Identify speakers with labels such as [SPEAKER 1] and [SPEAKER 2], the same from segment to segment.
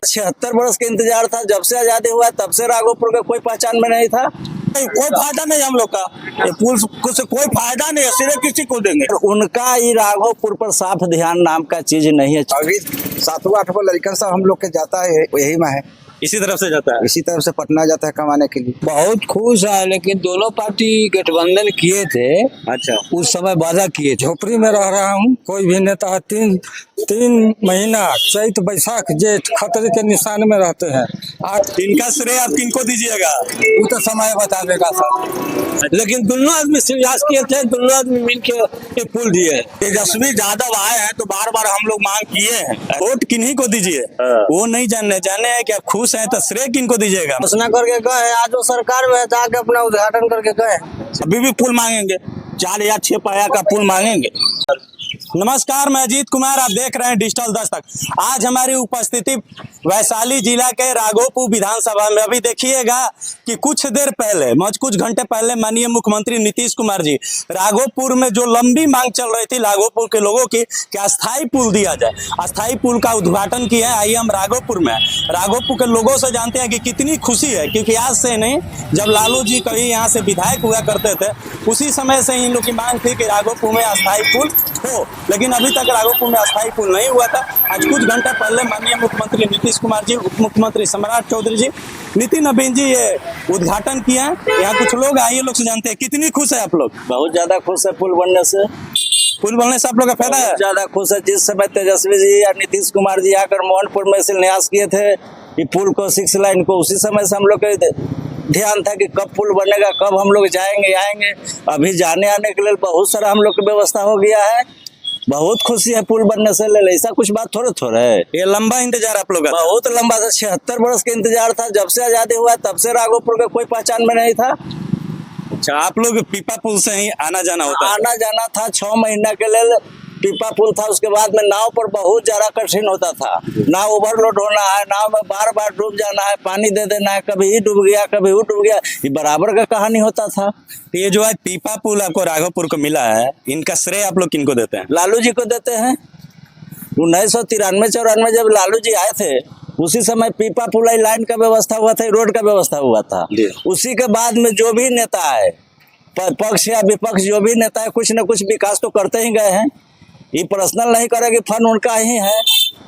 [SPEAKER 1] छिहत्तर बरस के इंतजार था, जब से आजादी हुआ तब से राघोपुर का कोई पहचान में नहीं था।
[SPEAKER 2] कोई फायदा नहीं हम लोग का, ये पुल से कोई फायदा नहीं है, सिर्फ किसी को देंगे।
[SPEAKER 1] उनका ही राघोपुर पर साफ ध्यान नाम का चीज नहीं है।
[SPEAKER 3] अभी 7वां 8वां लड़का सब हम लोग के जाता है, यही में है,
[SPEAKER 2] इसी तरफ से जाता है,
[SPEAKER 3] इसी तरफ से पटना जाता है कमाने के लिए।
[SPEAKER 4] बहुत खुश है, लेकिन दोनों पार्टी गठबंधन किए थे।
[SPEAKER 2] अच्छा,
[SPEAKER 4] उस समय वादा किए। झोपड़ी में रह रहा हूँ, कोई भी नेता तीन महीना चैत बैसाख जेठ खतरे के निशान में रहते हैं। आज
[SPEAKER 2] इनका श्रेय आप किनको दीजिएगा?
[SPEAKER 4] वो तो समय बता देगा सर, लेकिन दोनों आदमी प्रयास किए थे, दोनों आदमी मिलके ये पुल दिए।
[SPEAKER 2] तेजस्वी यादव आए हैं तो बार बार हम लोग मांग किए हैं, वोट किन्हीं को दीजिए। वो नहीं जाने हैं कि आप खुश हैं, तो श्रेय किनको दीजिएगा?
[SPEAKER 1] घोषणा करके गए, आज वो सरकार में जाके अपना उद्घाटन करके गए।
[SPEAKER 2] अभी भी पुल मांगेंगे, 4 या 6 पाया का पुल मांगेंगे। नमस्कार, मैं अजीत कुमार, आप देख रहे हैं डिजिटल दस्तक। आज हमारी उपस्थिति वैशाली जिला के राघोपुर विधानसभा में। अभी देखिएगा कि कुछ देर पहले, कुछ घंटे पहले माननीय मुख्यमंत्री नीतीश कुमार जी राघोपुर में जो लंबी मांग चल रही थी राघोपुर के लोगों की कि अस्थायी पुल दिया जाए, अस्थायी पुल का उद्घाटन किया है। आइए हम राघोपुर में राघोपुर के लोगों से जानते हैं कि कितनी खुशी है, क्योंकि आज से नहीं, जब लालू जी कभी यहाँ से विधायक हुआ करते थे उसी समय से इन लोग की मांग थी कि राघोपुर में अस्थायी पुल हो, लेकिन अभी तक राघोपुर में अस्थायी पुल नहीं हुआ था। आज कुछ घंटा पहले माननीय मुख्यमंत्री नीतीश कुमार जी, उप मुख्यमंत्री सम्राट चौधरी जी, नितिन नवीन जी ये उद्घाटन किए हैं। यहाँ कुछ लोग आइए, लोग से जानते हैं कितनी खुश है आप लोग?
[SPEAKER 1] बहुत ज्यादा खुश है पुल बनने से।
[SPEAKER 2] पुल बनने से आप लोग का फायदा है?
[SPEAKER 1] ज्यादा खुश है। जिस समय तेजस्वी जी या नीतीश कुमार जी आकर मोहनपुर में शिलान्यास किए थे कि पुल को 6 लाइन को, उसी समय से हम लोग के ध्यान था कि कब पुल बनेगा, कब हम लोग जाएंगे आएंगे। अभी जाने आने के लिए बहुत सारा हम लोग की व्यवस्था हो गया है। बहुत खुशी है पुल बनने से। ले ऐसा कुछ बात थोड़ा है,
[SPEAKER 2] ये लंबा इंतजार आप लोग का?
[SPEAKER 1] बहुत लंबा था। 76 बरस के इंतजार था, जब से आजादी हुआ तब से राघोपुर का कोई पहचान में नहीं था।
[SPEAKER 2] अच्छा, आप लोग पीपा पुल से ही आना जाना होता है?
[SPEAKER 1] आना जाना था 6 महीना के लिए पीपा पुल था। उसके बाद में नाव पर बहुत ज्यादा कठिन होता था। नाव ओवरलोड होना है, नाव में बार बार डूब जाना है, पानी दे देना है, कभी ही डूब गया कभी वो डूब गया, ये बराबर का कहानी होता था।
[SPEAKER 2] ये जो आज पीपा पुल आपको राघोपुर को मिला है, इनका श्रेय आप लोग किनको देते हैं?
[SPEAKER 1] लालू जी को देते हैं। 1993-94 जब लालू जी आए थे उसी समय पीपा पुल लाइन का व्यवस्था हुआ था, रोड का व्यवस्था हुआ था। उसी के बाद में जो भी नेता है, पक्ष या विपक्ष, जो भी नेता है, कुछ न कुछ विकास तो करते ही गए हैं। ये पर्सनल नहीं करेगी, फंड उनका ही है,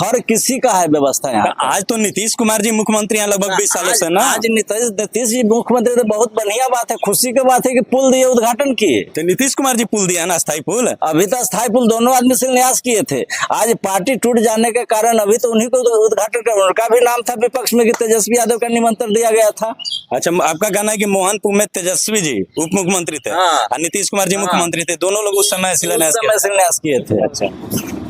[SPEAKER 1] हर किसी का है व्यवस्था यहाँ।
[SPEAKER 2] आज तो नीतीश कुमार जी मुख्यमंत्री हैं लगभग 20 सालों से ना।
[SPEAKER 1] आज नीतीश जी मुख्यमंत्री तो बहुत बढ़िया बात है, खुशी की बात है कि पुल दिए, उद्घाटन किए।
[SPEAKER 2] तो नीतीश कुमार जी पुल दिया ना, अस्थायी पुल।
[SPEAKER 1] अभी तो अस्थायी पुल दोनों आदमी शिलान्यास किए थे। आज पार्टी टूट जाने के कारण अभी तो उन्हीं को उद्घाटन कर, उनका भी नाम था विपक्ष में कि तेजस्वी यादव का निमंत्रण दिया गया था।
[SPEAKER 2] अच्छा, आपका कहना है कि मोहनपुर में तेजस्वी जी उप मुख्यमंत्री थे और नीतीश कुमार जी मुख्यमंत्री थे, दोनों लोग उस समय
[SPEAKER 1] शिलान्यास किए थे। अच्छा,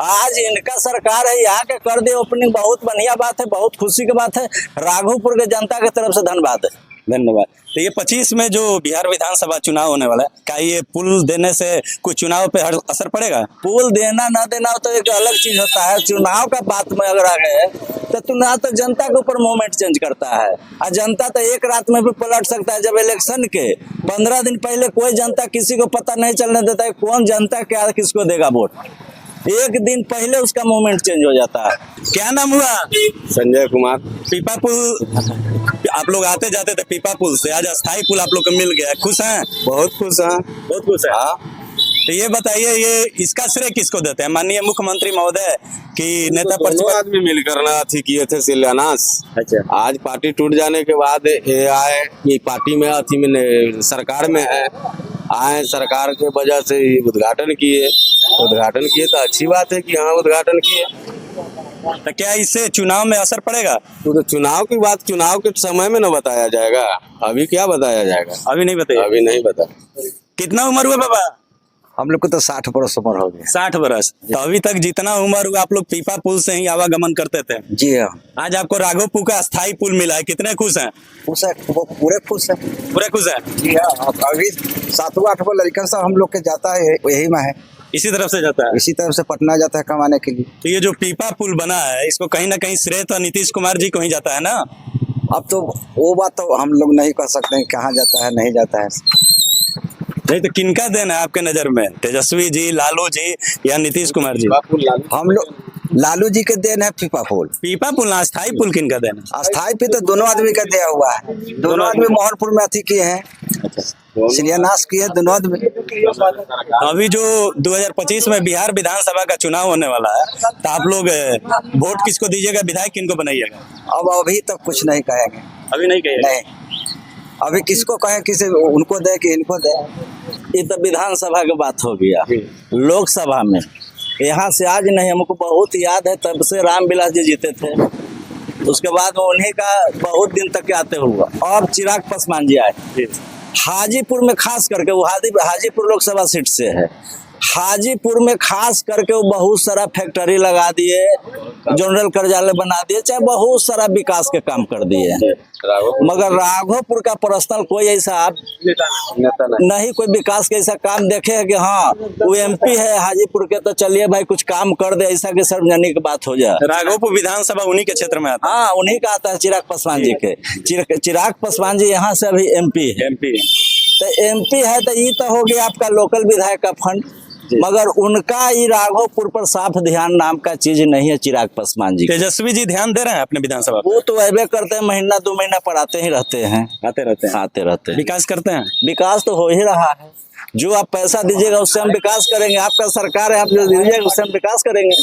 [SPEAKER 1] आज इनका सरकार है, यहाँ के कर दे ओपनिंग, बहुत बढ़िया बात है, बहुत खुशी की बात है। राघोपुर के जनता की तरफ से धन्यवाद है।
[SPEAKER 2] धन्यवाद। तो ये 25 में जो बिहार विधानसभा चुनाव होने वाला है, क्या ये पुल देने से कुछ चुनाव पे असर पड़ेगा?
[SPEAKER 1] पुल देना ना देना तो एक अलग चीज होता है। चुनाव का बात में अगर आ गए तो चुनाव तो जनता के ऊपर मूवमेंट चेंज करता है, और जनता तो एक रात में भी पलट सकता है। जब इलेक्शन के 15 दिन पहले कोई जनता किसी को पता नहीं चलने देता है कौन जनता क्या किसको देगा वोट, एक दिन पहले उसका मूवमेंट चेंज हो जाता है।
[SPEAKER 2] क्या नाम हुआ?
[SPEAKER 3] संजय कुमार।
[SPEAKER 2] पीपा पुल आप लोग आते जाते थे पीपा पुल से, आज अस्थायी पुल आप लोग को मिल गया, खुश हैं?
[SPEAKER 3] बहुत खुश हैं।
[SPEAKER 2] बहुत खुश है। तो ये बताइए, ये इसका श्रेय किसको देते हैं? माननीय मुख्यमंत्री महोदय कि नेता
[SPEAKER 5] दोनों आदमी मिलकर ना अथी किए थे शिलान्यास।
[SPEAKER 2] अच्छा,
[SPEAKER 5] आज पार्टी टूट जाने के बाद ये आए, ये पार्टी में अथी में सरकार में है, आए सरकार के वजह से उद्घाटन किए तो अच्छी बात है कि हाँ उद्घाटन किए।
[SPEAKER 2] तो क्या इससे चुनाव में असर पड़ेगा?
[SPEAKER 5] तो चुनाव की बात चुनाव के समय में न बताया जाएगा, अभी क्या बताया जाएगा?
[SPEAKER 2] अभी नहीं बताइए।
[SPEAKER 5] अभी नहीं बता।
[SPEAKER 2] कितना उम्र हुआ बाबा?
[SPEAKER 3] हम लोग को तो 60 बरस उम्र हो गया।
[SPEAKER 2] 60 बरस। तो अभी तक जितना उम्र हुआ आप लोग पीपा पुल से ही आवागमन करते थे?
[SPEAKER 3] जी हाँ।
[SPEAKER 2] आज आपको राघोपुर का अस्थायी पुल मिला है, कितने खुश हैं?
[SPEAKER 3] खुश है, वो पूरे खुश है।
[SPEAKER 2] पूरे खुश है?
[SPEAKER 3] जी हाँ। अभी 7वां 8वां लड़का सब हम लोग के जाता है, यही में है,
[SPEAKER 2] इसी तरफ से जाता है,
[SPEAKER 3] इसी तरफ से पटना जाता है कमाने के लिए।
[SPEAKER 2] तो ये जो पीपा पुल बना है, इसको कहीं ना कहीं श्रेय तो नीतीश कुमार जी को ही जाता है ना?
[SPEAKER 3] अब तो वो बात तो हम लोग नहीं कह सकते हैं कहाँ जाता है नहीं जाता है।
[SPEAKER 2] नहीं तो किनका देना है आपके नजर में, तेजस्वी जी, लालू जी या नीतीश कुमार जी?
[SPEAKER 3] हम लोग लालू जी के देन है पीपा पुल।
[SPEAKER 2] पीपा पुल ना, अस्थाई पुल किनका देना है?
[SPEAKER 3] अस्थाई पे तो दोनों आदमी का दिया हुआ है। दोनों आदमी मोहनपुर में अथी किए हैं, शिलान्यास किए दोनों आदमी।
[SPEAKER 2] अभी जो 2025 में बिहार विधानसभा का चुनाव होने वाला है, तो आप लोग वोट किसको दीजिएगा, विधायक किनको बनाइएगा?
[SPEAKER 3] अब अभी तक कुछ नहीं कहेंगे।
[SPEAKER 2] अभी नहीं कहिएगा।
[SPEAKER 3] नहीं, अभी किसको कहे, किसे उनको दे कि इनको दे।
[SPEAKER 1] ये तो विधानसभा की बात हो गया। लोकसभा में यहाँ से आज नहीं, हमको बहुत याद है, तब से रामविलास जी जीते थे, उसके बाद उन्हीं का बहुत दिन तक आते हुआ। अब चिराग पासवान जी आए हाजीपुर में, खास करके वो हाजीपुर लोकसभा सीट से है। हाजीपुर में खास करके वो बहुत सारा फैक्ट्री लगा दिए, जनरल कार्यालय बना दिए, चाहे बहुत सारा विकास के काम कर दिए। मगर राघोपुर का पर्सनल कोई ऐसा नहीं, कोई विकास के ऐसा काम देखे है कि हाँ वो MP है हाजीपुर के, तो चलिए भाई कुछ काम कर दे, ऐसा कि सार्वजनिक बात हो जाए।
[SPEAKER 2] राघोपुर विधानसभा उन्हीं के क्षेत्र में आता है?
[SPEAKER 1] हाँ, उन्हीं का आता है, चिराग पासवान जी के। चिराग पासवान जी यहाँ से अभी MP है। तो MP है तो ये तो हो गया आपका लोकल विधायक का फंड, मगर उनका ये राघोपुर पर साफ ध्यान नाम का चीज नहीं है। चिराग पासवान जी,
[SPEAKER 2] तेजस्वी जी ध्यान दे रहे हैं अपने विधानसभा?
[SPEAKER 1] वो तो ऐबे करते हैं, महीना 2 महीना पर आते ही रहते हैं, आते रहते हैं।
[SPEAKER 2] विकास करते हैं?
[SPEAKER 1] विकास तो हो ही रहा है, जो आप पैसा दीजिएगा उससे हम विकास करेंगे। आपका सरकार है, आप जो दीजिएगा उससे हम विकास करेंगे।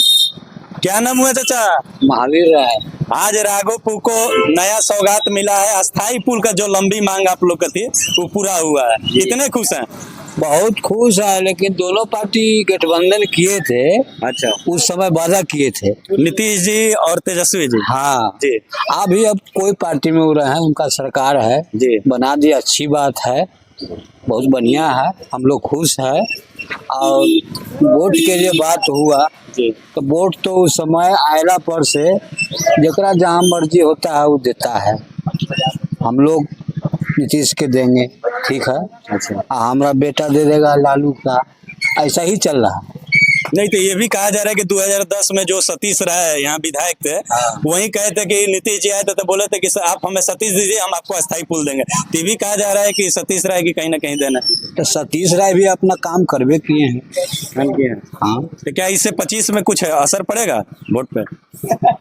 [SPEAKER 2] क्या नाम हुआ चाचा?
[SPEAKER 3] महावीर है।
[SPEAKER 2] आज राघोपुर को नया सौगात मिला है, अस्थाई पुल का जो लंबी मांग आप लोग का थी वो पूरा हुआ है, कितने खुश हैं?
[SPEAKER 6] बहुत खुश है, लेकिन दोनों पार्टी गठबंधन किए थे।
[SPEAKER 2] अच्छा,
[SPEAKER 6] उस समय वादा किए थे
[SPEAKER 2] नीतीश जी और तेजस्वी जी।
[SPEAKER 6] हाँ
[SPEAKER 2] जी,
[SPEAKER 6] अभी अब कोई पार्टी में वो रहे, उनका सरकार है
[SPEAKER 2] जी।
[SPEAKER 6] बना दिया, अच्छी बात है, बहुत बढ़िया है, हम लोग खुश है। और वोट के लिए बात हुआ
[SPEAKER 2] जी।
[SPEAKER 6] तो वोट तो उस समय आयला पर से जकरा जहाँ मर्जी होता है वो देता है। हम लोग नीतीश के देंगे, ठीक है।
[SPEAKER 2] अच्छा,
[SPEAKER 6] हमारा बेटा दे देगा लालू का, ऐसा ही चल रहा है।
[SPEAKER 2] नहीं तो ये भी कहा जा रहा है कि 2010 में जो सतीश राय यहाँ विधायक थे, वही कहे थे कि नीतीश जी आए थे तो बोले थे कि आप हमें सतीश दीजिए, हम आपको अस्थाई पुल देंगे। तो ये भी कहा जा रहा है कि सतीश राय की कहीं ना कहीं देना है।
[SPEAKER 6] तो सतीश राय भी अपना काम करवे किए हैं। हाँ,
[SPEAKER 2] तो क्या इससे 25 में कुछ असर पड़ेगा वोट पे?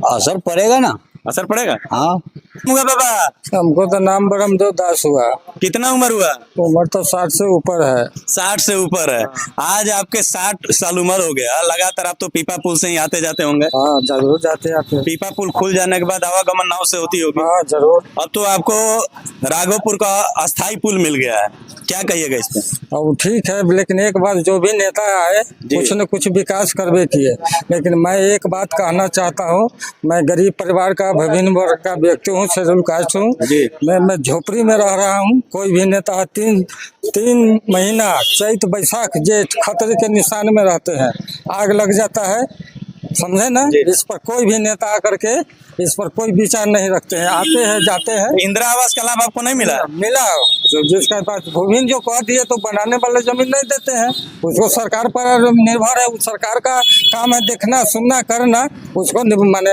[SPEAKER 6] असर पड़ेगा ना,
[SPEAKER 2] असर पड़ेगा।
[SPEAKER 6] हाँ।
[SPEAKER 2] हुआ बाबा,
[SPEAKER 4] हमको तो नाम ब्रह्मदेव दास हुआ।
[SPEAKER 2] कितना उम्र हुआ?
[SPEAKER 4] उम्र तो 60 से ऊपर है।
[SPEAKER 2] 60 से ऊपर है। आज आपके 60 साल उम्र हो गया, लगातार आप तो पीपा पुल से ही आते जाते होंगे?
[SPEAKER 4] हाँ, जरूर जाते आते।
[SPEAKER 2] पीपा पुल खुल जाने के बाद आवागमन नाव से होती होगी?
[SPEAKER 4] हाँ, जरूर।
[SPEAKER 2] अब तो आपको राघोपुर का अस्थाई पुल मिल गया है, क्या कहिएगा इस पे?
[SPEAKER 4] अब ठीक है, लेकिन एक बात, जो भी नेता आए कुछ न कुछ विकास करवे किए, लेकिन मैं एक बात कहना चाहता हूँ, मैं गरीब परिवार का, विभिन्न वर्ग का व्यक्ति हूँ, शेड्यूल कास्ट हूँ। मैं झोपड़ी में रह रहा हूँ। कोई भी नेता तीन महीना चैत बैसाख जेठ खतरे के निशान में रहते हैं, आग लग जाता है, समझे ना। इस पर कोई भी नेता आकर के इस पर कोई विचार नहीं रखते हैं, आते हैं जाते हैं।
[SPEAKER 2] इंदिरा आवास का लाभ आपको नहीं मिला?
[SPEAKER 4] मिला, जो जिसका पास भूमि जो कह दिए तो बनाने वाले जमीन नहीं देते हैं, उसको सरकार पर निर्भर है। उस सरकार का काम है देखना सुनना करना, उसको माने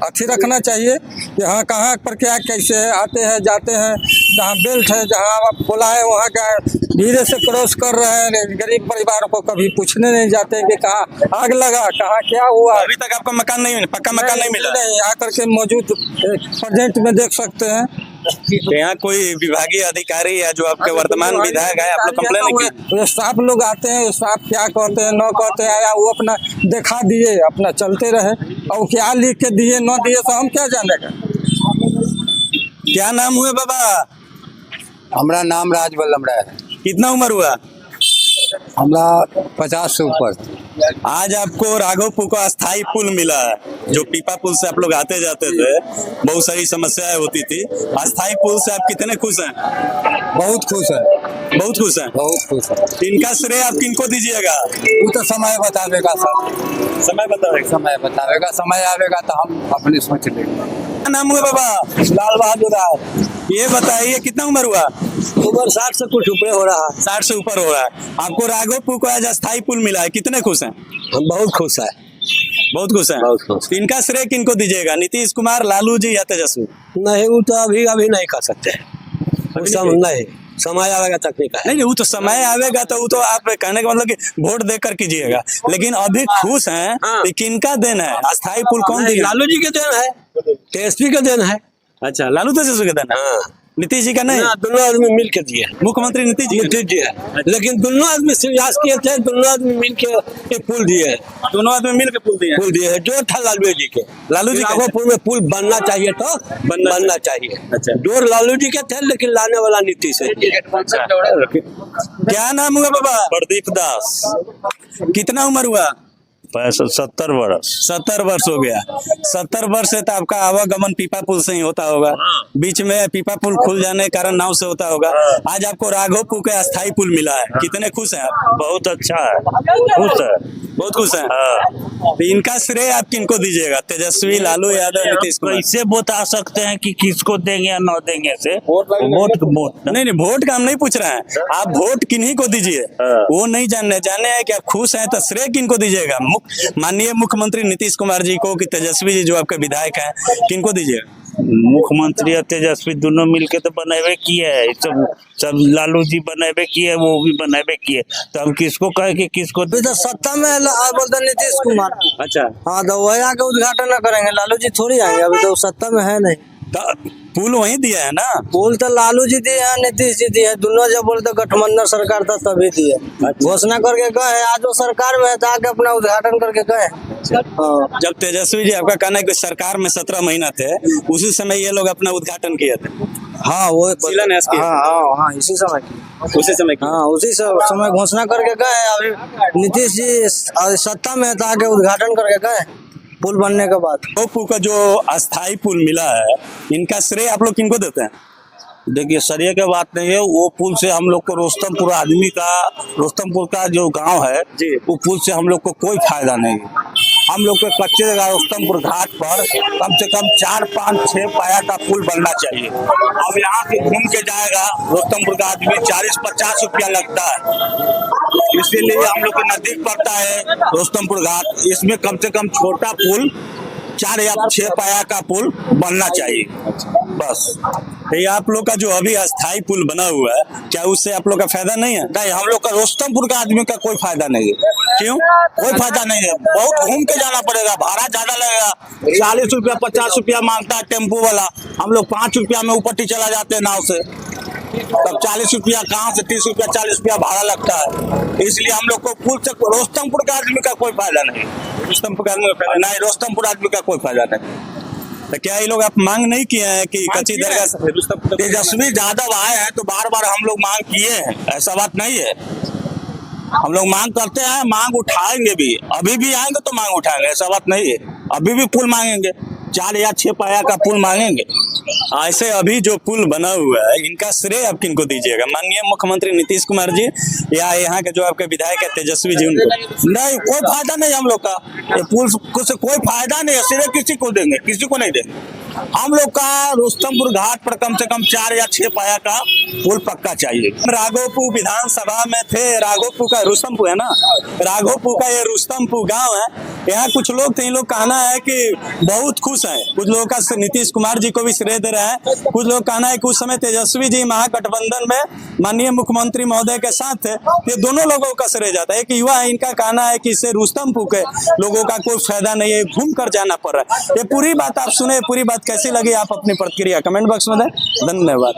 [SPEAKER 4] अच्छी रखना चाहिए कि हाँ कहाँ पर क्या कैसे है, आते हैं जाते हैं, जहाँ बेल्ट है जहाँ बोला है वहाँ का धीरे से क्रॉस कर रहे हैं। गरीब परिवार को कभी पूछने नहीं जाते कि कहाँ आग लगा, कहाँ क्या हुआ।
[SPEAKER 2] अभी तक आपको मकान नहीं मिला, पक्का मकान नहीं मिला?
[SPEAKER 4] नहीं, आकर के मौजूद प्रेजेंट में देख सकते हैं।
[SPEAKER 2] तो यहाँ कोई विभागीय अधिकारी या जो आपके वर्तमान विधायक है, आप लोग कंप्लेन नहीं किए?
[SPEAKER 4] स्टाफ लोग आते हैं, स्टाफ क्या कहते हैं न कहते हैं, या वो अपना दिखा दिए अपना चलते रहे, और क्या लिख के दिए न दिए तो हम क्या जानेगा।
[SPEAKER 2] क्या नाम हुए बाबा?
[SPEAKER 6] हमारा नाम राज वल्लभ राय है।
[SPEAKER 2] कितना उम्र हुआ?
[SPEAKER 6] हमारा 50 से ऊपर।
[SPEAKER 2] आज आपको राघोपुर का अस्थाई पुल मिला है, जो पीपा पुल से आप लोग आते जाते थे, बहुत सारी समस्याएं होती थी। अस्थाई पुल से आप कितने खुश हैं?
[SPEAKER 6] बहुत खुश है,
[SPEAKER 2] बहुत खुश हैं।
[SPEAKER 6] बहुत खुश है।
[SPEAKER 2] इनका श्रेय आप किनको दीजिएगा?
[SPEAKER 6] वो तो समय बतावेगा सर,
[SPEAKER 2] समय बताओ।
[SPEAKER 6] समय बतावेगा, समय आवेगा तो हम अपनी सोच लेंगे।
[SPEAKER 2] क्या नाम हुआ बाबा?
[SPEAKER 6] लाल बहादुर राय।
[SPEAKER 2] ये बताइए कितना उम्र हुआ?
[SPEAKER 6] उम्र 60 से कुछ ऊपर हो रहा है।
[SPEAKER 2] 60 से ऊपर हो रहा है। आपको राघोपुर को आज अस्थाई पुल मिला है, कितने खुश हैं?
[SPEAKER 6] हम बहुत खुश है।
[SPEAKER 2] बहुत खुश है।
[SPEAKER 5] बहुत खुश।
[SPEAKER 2] तो इनका श्रेय किनको दीजिएगा, नीतीश कुमार, लालू जी या तेजस्वी?
[SPEAKER 5] नहीं वो तो अभी अभी नहीं कर सकते वो सब नहीं, समय आएगा तक नहीं कहा।
[SPEAKER 2] नहीं वो तो समय आवेगा, तो वो तो आप कहने का मतलब कि वोट देकर कीजिएगा, लेकिन अभी खुश हैं
[SPEAKER 5] हाँ।
[SPEAKER 2] तो किनका देन है? अस्थाई पुल कौन दिया?
[SPEAKER 5] लालू जी के देन है, तेजस्वी का देन है।
[SPEAKER 2] अच्छा, लालू तेजस्वी का देन है,
[SPEAKER 5] हाँ
[SPEAKER 2] नीतीश जी का नहीं?
[SPEAKER 5] ना, दोनों आदमी मिल के दिए,
[SPEAKER 2] मुख्यमंत्री नीतीश जी?
[SPEAKER 5] नीतीश जी है, लेकिन दोनों आदमी प्रयास किए थे, दोनों आदमी मिल के एक पुल दिए है,
[SPEAKER 2] दोनों आदमी मिल के पुल दिए?
[SPEAKER 5] पुल दिए है जो था लालू जी के।
[SPEAKER 2] लालू जी का?
[SPEAKER 5] राघोपुर में पुल बनना चाहिए, तो बनना चाहिए।
[SPEAKER 2] अच्छा।
[SPEAKER 5] जोर लालू जी के थे, लेकिन लाने वाला नीतीश है।
[SPEAKER 2] क्या नाम हुआ बाबा?
[SPEAKER 7] प्रदीप दास,
[SPEAKER 2] कितना उम्र हुआ?
[SPEAKER 7] 70 वर्ष।
[SPEAKER 2] 70 वर्ष हो गया। 70 वर्ष से तो आपका आवागमन पीपा पुल से ही होता होगा, बीच में पीपा पुल खुल जाने के कारण नाव से होता होगा। आज आपको राघोपुर के अस्थाई पुल मिला है, कितने खुश हैं आप?
[SPEAKER 7] बहुत अच्छा है, खुश है।
[SPEAKER 2] बहुत खुश हैं।
[SPEAKER 7] हाँ।
[SPEAKER 2] तो इनका श्रेय आप किनको दीजिएगा, तेजस्वी, लालू यादव, नीतीश कुमार?
[SPEAKER 7] कैसे बता सकते हैं कि किसको देंगे या न देंगे से? वोट
[SPEAKER 2] नहीं नहीं, वोट का हम नहीं पूछ रहे हैं, आप वोट किन्हीं को दीजिए, वो नहीं जाने हैं कि आप खुश हैं, तो श्रेय किनको दीजिएगा? माननीय मुख्यमंत्री नीतीश कुमार जी को कि तेजस्वी जी जो आपके विधायक हैं, किनको दीजिएगा?
[SPEAKER 7] मुख्यमंत्री और तेजस्वी दोनों मिलके तो बनावे किए है, सब लालू जी बनावे किए, वो भी बनावे किए, तो हम किसको कहे कि किसको?
[SPEAKER 3] अभी तो सत्ता में बोलते नीतीश कुमार।
[SPEAKER 2] अच्छा,
[SPEAKER 3] हाँ तो वही आके उद्घाटन न करेंगे, लालू जी थोड़ी आएंगे, अभी तो सत्ता में है नहीं।
[SPEAKER 2] तो पुल वहीं दिया है ना?
[SPEAKER 3] पुल तो लालू जी दिए हैं, नीतीश जी दिए हैं, दोनों जब बोलते गठबंधन सरकार था तभी दिए, घोषणा करके गए, आज वो सरकार में है तो आके अपना उद्घाटन करके गए। हाँ।
[SPEAKER 2] जब तेजस्वी जी आपका कहना है कि सरकार में 17 महीना थे, उसी समय ये लोग अपना उद्घाटन किए थे।
[SPEAKER 3] हाँ वो
[SPEAKER 2] शिलान्यास किया।
[SPEAKER 3] हाँ इसी समय की।
[SPEAKER 2] उसी समय किया।
[SPEAKER 3] हाँ उसी समय घोषणा करके गए, अभी नीतीश जी सत्ता में है तो आके उद्घाटन करके गए पुल बनने के बाद।
[SPEAKER 2] राघोपुर का जो अस्थाई पुल मिला है, इनका श्रेय आप लोग किनको देते हैं?
[SPEAKER 5] देखिए श्रेय की बात नहीं है, वो पुल से हम लोग को रोस्तमपुर का जो गांव है
[SPEAKER 2] जी,
[SPEAKER 5] वो पुल से हम लोग को कोई फायदा नहीं है। हम लोग के कच्चे जगह रोस्तमपुर घाट पर कम से कम 4, 5, 6 पाया का पुल बनना चाहिए। अब यहाँ से घूम के जाएगा रोस्तमपुर का आदमी 40-50 रुपया लगता है, इसीलिए हम लोग को नजदीक पड़ता है रोस्तमपुर घाट। इसमें कम से कम छोटा पुल 4 या 6 पाया का पुल बनना चाहिए बस।
[SPEAKER 2] ये आप लोग का जो अभी अस्थाई पुल बना हुआ है, क्या उससे आप लोग का फायदा नहीं है?
[SPEAKER 5] नहीं, हम लोग का रोस्तमपुर का आदमी का कोई फायदा नहीं है।
[SPEAKER 2] क्यों?
[SPEAKER 5] कोई फायदा नहीं है, बहुत घूम के जाना पड़ेगा, भाड़ा ज्यादा लगेगा, 40 रुपया 50 रुपया मांगता है टेम्पो वाला, हम लोग 5 रुपया में ऊपर चला जाते हैं नाव से, तब 40 रुपया कहाँ से 30 रुपया 40 रुपया भाड़ा लगता है। इसलिए हम लोग को पुल से रोस्तमपुर का आदमी का कोई फायदा नहीं,
[SPEAKER 2] रोस्तमपुर का आदमी का फायदा
[SPEAKER 5] नहीं, रोस्तमपुर आदमी का कोई फायदा नहीं।
[SPEAKER 2] तो क्या ये लोग आप मांग नहीं किए हैं कि कच्ची दरगाह से
[SPEAKER 5] तेजस्वी यादव आए हैं तो बार बार हम लोग मांग किए हैं, ऐसा बात नहीं है। हम लोग मांग करते हैं, मांग उठाएंगे भी, अभी भी आएंगे तो मांग उठाएंगे, ऐसा बात नहीं है। अभी भी पुल मांगेंगे, 4 या 6 पाया का पुल मांगेंगे।
[SPEAKER 2] ऐसे अभी जो पुल बना हुआ है, इनका श्रेय आप किनको दीजिएगा, माननीय मुख्यमंत्री नीतीश कुमार जी या यहाँ के जो आपके विधायक है तेजस्वी जी उनको?
[SPEAKER 5] नहीं, कोई फायदा नहीं हम लोग का, ये पुल से कोई फायदा नहीं है, सिर्फ किसी को देंगे, किसी को नहीं देंगे। हम लोग का रोस्तमपुर घाट पर कम से कम 4 या 6 पाया का पुल पक्का चाहिए।
[SPEAKER 2] राघोपुर विधानसभा में थे, राघोपुर का रुस्तमपुर है ना, राघोपुर का ये रुस्तमपुर गांव है। यहाँ कुछ लोग थे, इन लोग कहना है कि बहुत खुश हैं, कुछ लोगों का नीतीश कुमार जी को भी श्रेय दे रहे हैं, कुछ लोग कहना है कि उस समय तेजस्वी जी महागठबंधन में माननीय मुख्यमंत्री महोदय के साथ थे, ये दोनों लोगों का श्रेय जाता है। एक युवा है, इनका कहना है कि इससे रुस्तमपुर के लोगों का कोई फायदा नहीं है, घूम कर जाना पड़ रहा है। ये पूरी बात आप सुने, पूरी बात कैसी लगी, आप अपनी प्रतिक्रिया कमेंट बॉक्स में दें। धन्यवाद।